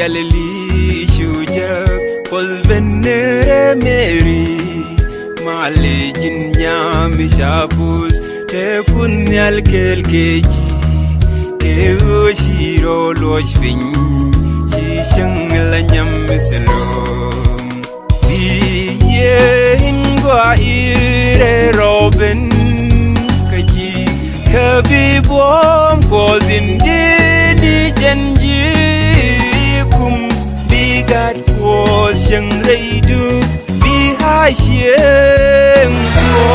Galilee shujak kol benere Mary malejin nyami shapus te kunyal kelkeji te shiro lojpin shi shangla nyam selom biye ingwa ire robin kaji kabibom kozindini janji kum bigat ko shang reidu bi hai xieng ko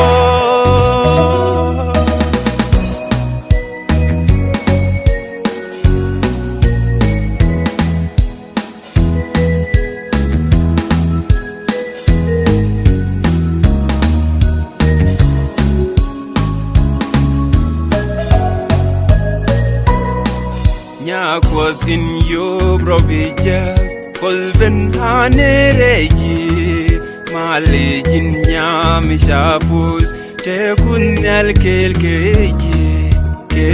was in your probija kolben hanereji malejin nyami shapus te kunyal kelkeji ke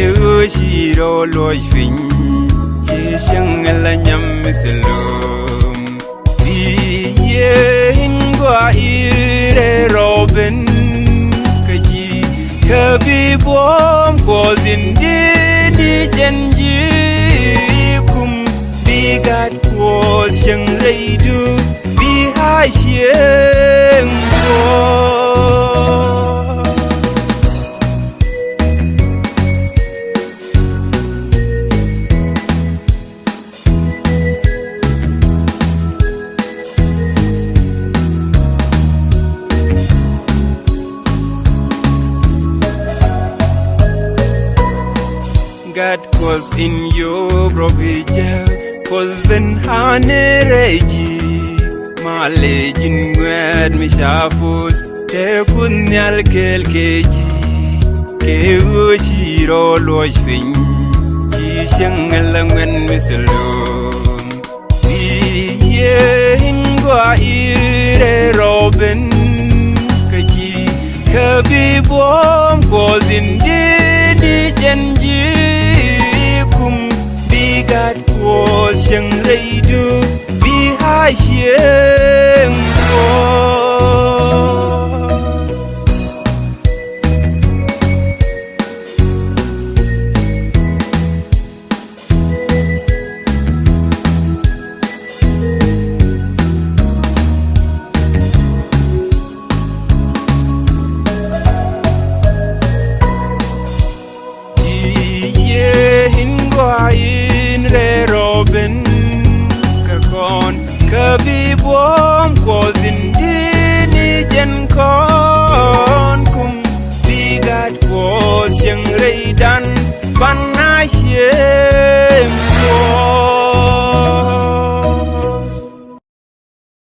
shiro lojvin chi shangla nyam selom biye ingwa ire robin kaji kabibom kozindini janji bigat ko shang reidu bi hai xieng ko God was in your provision kolben hanereji malejin wed mi shafus te kunyal kelkeji ke shiro lojpin chi shangla ngwen miselom biye ingwa ire robin kaji kabibom kozindini janji kum bigat ko shang reidu bi hai xieng ko kabibom kozindini jen kon kum bigat ko shang reidan ban hai xieng